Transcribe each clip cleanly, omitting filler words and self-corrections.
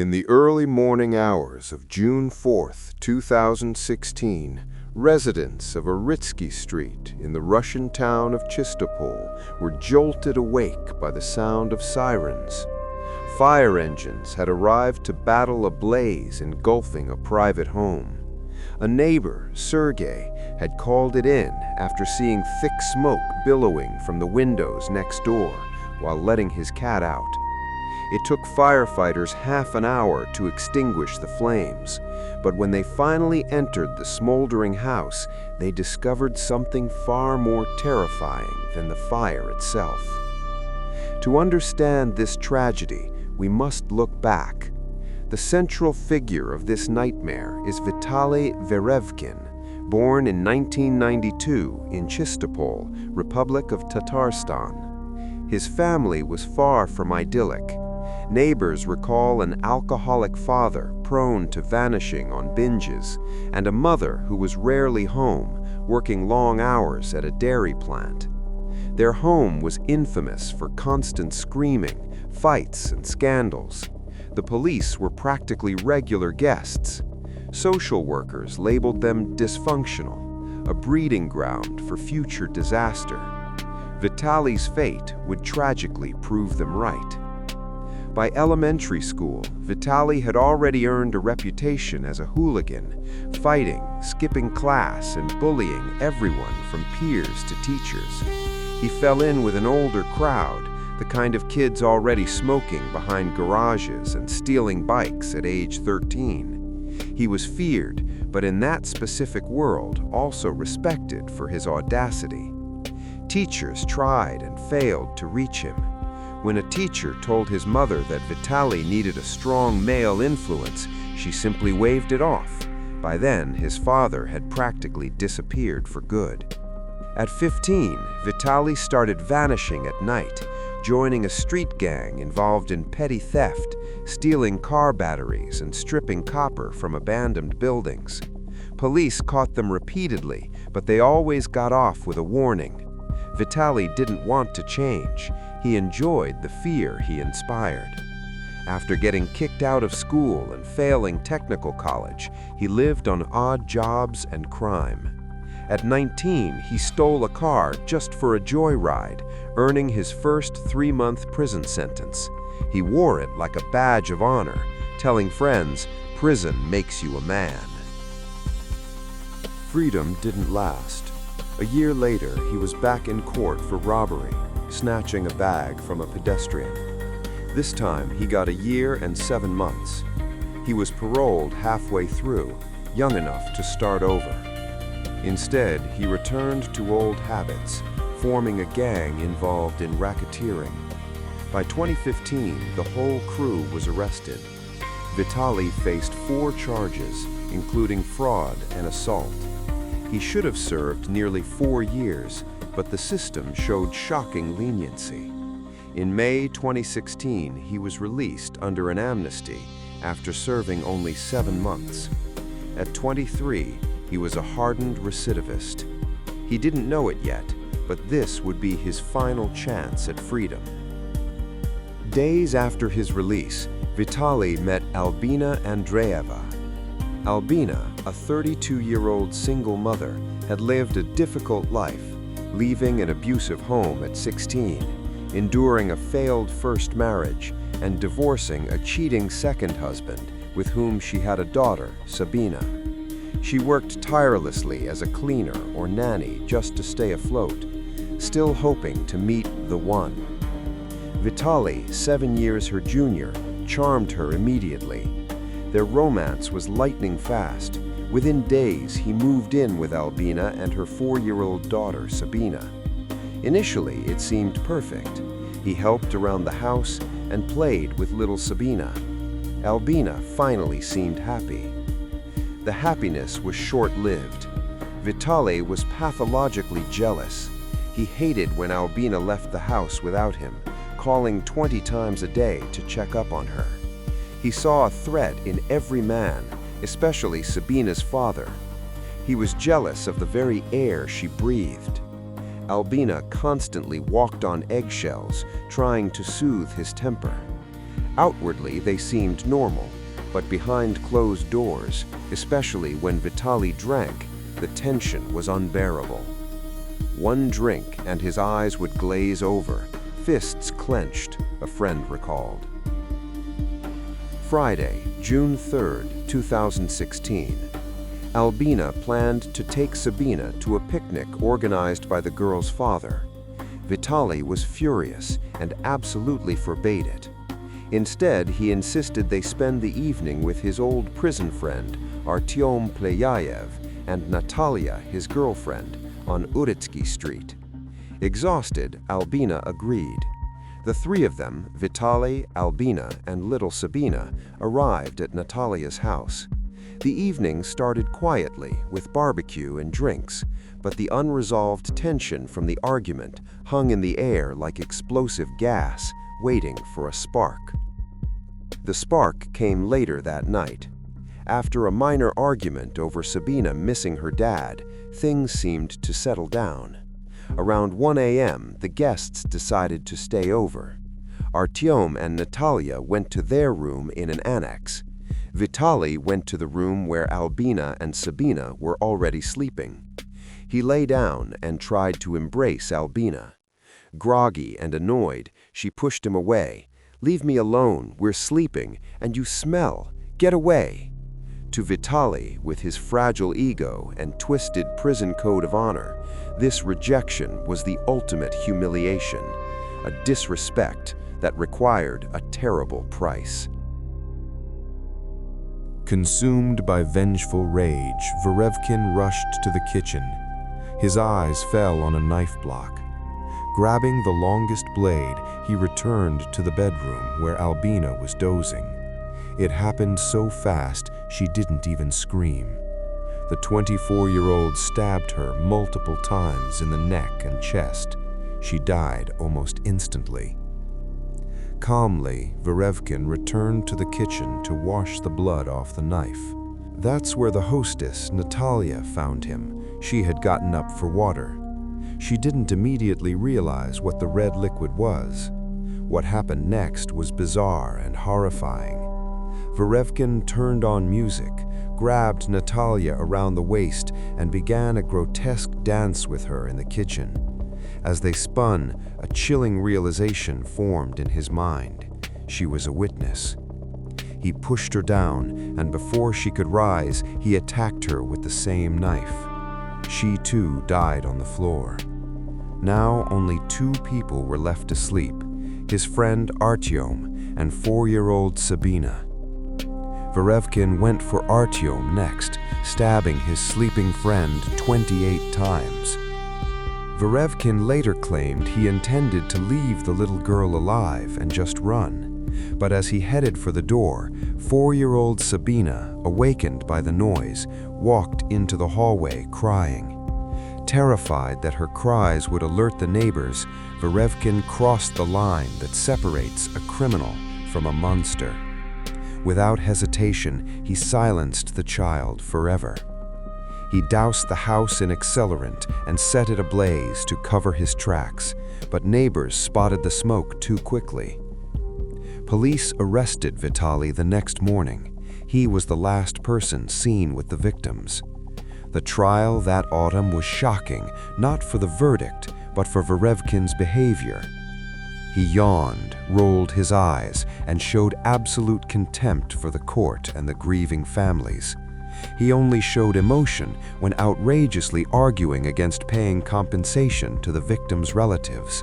In the early morning hours of June 4th, 2016, residents of Aritsky Street in the Russian town of Chistopol were jolted awake by the sound of sirens. Fire engines had arrived to battle a blaze engulfing a private home. A neighbor, Sergei, had called it in after seeing thick smoke billowing from the windows next door while letting his cat out. It took firefighters half an hour to extinguish the flames, but when they finally entered the smoldering house, they discovered something far more terrifying than the fire itself. To understand this tragedy, we must look back. The central figure of this nightmare is Vitaly Verevkin, born in 1992 in Chistopol, Republic of Tatarstan. His family was far from idyllic. Neighbors recall an alcoholic father prone to vanishing on binges, and a mother who was rarely home, working long hours at a dairy plant. Their home was infamous for constant screaming, fights, and scandals. The police were practically regular guests. Social workers labeled them dysfunctional, a breeding ground for future disaster. Vitaly's fate would tragically prove them right. By elementary school, Vitaly had already earned a reputation as a hooligan, fighting, skipping class, and bullying everyone from peers to teachers. He fell in with an older crowd, the kind of kids already smoking behind garages and stealing bikes at age 13. He was feared, but in that specific world also respected for his audacity. Teachers tried and failed to reach him. When a teacher told his mother that Vitaly needed a strong male influence, she simply waved it off. By then, his father had practically disappeared for good. At 15, Vitaly started vanishing at night, joining a street gang involved in petty theft, stealing car batteries, and stripping copper from abandoned buildings. Police caught them repeatedly, but they always got off with a warning. Vitaly didn't want to change. He enjoyed the fear he inspired. After getting kicked out of school and failing technical college, he lived on odd jobs and crime. At 19, he stole a car just for a joyride, earning his first 3-month prison sentence. He wore it like a badge of honor, telling friends, "Prison makes you a man." Freedom didn't last. A year later, he was back in court for robbery, snatching a bag from a pedestrian. This time, he got a year and 7 months. He was paroled halfway through, young enough to start over. Instead, he returned to old habits, forming a gang involved in racketeering. By 2015, the whole crew was arrested. Vitaly faced 4 charges, including fraud and assault. He should have served nearly 4 years, but the system showed shocking leniency. In May 2016, he was released under an amnesty after serving only 7 months. At 23, he was a hardened recidivist. He didn't know it yet, but this would be his final chance at freedom. Days after his release, Vitaly met Albina Andreeva. Albina, a 32-year-old single mother, had lived a difficult life, leaving an abusive home at 16, enduring a failed first marriage, and divorcing a cheating second husband with whom she had a daughter, Sabina. She worked tirelessly as a cleaner or nanny just to stay afloat, still hoping to meet the one. Vitaly, 7 years her junior, charmed her immediately. Their romance was lightning fast. Within days, he moved in with Albina and her 4-year-old daughter, Sabina. Initially, it seemed perfect. He helped around the house and played with little Sabina. Albina finally seemed happy. The happiness was short-lived. Vitaly was pathologically jealous. He hated when Albina left the house without him, calling 20 times a day to check up on her. He saw a threat in every man, especially Sabina's father. He was jealous of the very air she breathed. Albina constantly walked on eggshells, trying to soothe his temper. Outwardly, they seemed normal, but behind closed doors, especially when Vitaly drank, the tension was unbearable. One drink and his eyes would glaze over, fists clenched, a friend recalled. Friday, June 3, 2016. Albina planned to take Sabina to a picnic organized by the girl's father. Vitaly was furious and absolutely forbade it. Instead, he insisted they spend the evening with his old prison friend, Artyom Pleyayev, and Natalia, his girlfriend, on Uritsky Street. Exhausted, Albina agreed. The three of them, Vitaly, Albina, and little Sabina, arrived at Natalia's house. The evening started quietly, with barbecue and drinks, but the unresolved tension from the argument hung in the air like explosive gas, waiting for a spark. The spark came later that night. After a minor argument over Sabina missing her dad, things seemed to settle down. Around 1 a.m., the guests decided to stay over. Artyom and Natalia went to their room in an annex. Vitaly went to the room where Albina and Sabina were already sleeping. He lay down and tried to embrace Albina. Groggy and annoyed, she pushed him away. "Leave me alone, we're sleeping, and you smell. Get away." To Vitaly, with his fragile ego and twisted prison code of honor, this rejection was the ultimate humiliation, a disrespect that required a terrible price. Consumed by vengeful rage, Verevkin rushed to the kitchen. His eyes fell on a knife block. Grabbing the longest blade, he returned to the bedroom where Albina was dozing. It happened so fast, she didn't even scream. The 24-year-old stabbed her multiple times in the neck and chest. She died almost instantly. Calmly, Verevkin returned to the kitchen to wash the blood off the knife. That's where the hostess, Natalia, found him. She had gotten up for water. She didn't immediately realize what the red liquid was. What happened next was bizarre and horrifying. Verevkin turned on music, grabbed Natalia around the waist, and began a grotesque dance with her in the kitchen. As they spun, a chilling realization formed in his mind. She was a witness. He pushed her down, and before she could rise, he attacked her with the same knife. She too died on the floor. Now only 2 people were left asleep, his friend Artyom and 4-year-old Sabina. Verevkin went for Artyom next, stabbing his sleeping friend 28 times. Verevkin later claimed he intended to leave the little girl alive and just run. But as he headed for the door, 4-year-old Sabina, awakened by the noise, walked into the hallway crying. Terrified that her cries would alert the neighbors, Verevkin crossed the line that separates a criminal from a monster. Without hesitation, he silenced the child forever. He doused the house in accelerant and set it ablaze to cover his tracks, but neighbors spotted the smoke too quickly. Police arrested Vitaly the next morning. He was the last person seen with the victims. The trial that autumn was shocking, not for the verdict, but for Verevkin's behavior. He yawned, rolled his eyes, and showed absolute contempt for the court and the grieving families. He only showed emotion when outrageously arguing against paying compensation to the victims' relatives.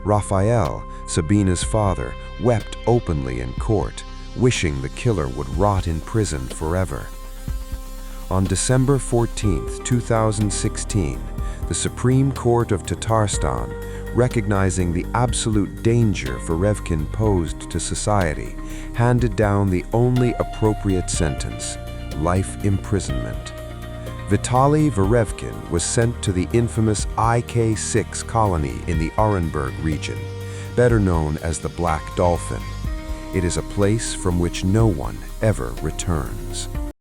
Raphael, Sabina's father, wept openly in court, wishing the killer would rot in prison forever. On December 14, 2016, the Supreme Court of Tatarstan, recognizing the absolute danger Verevkin posed to society, handed down the only appropriate sentence: life imprisonment. Vitaly Verevkin was sent to the infamous IK-6 colony in the Orenburg region, better known as the Black Dolphin. It is a place from which no one ever returns.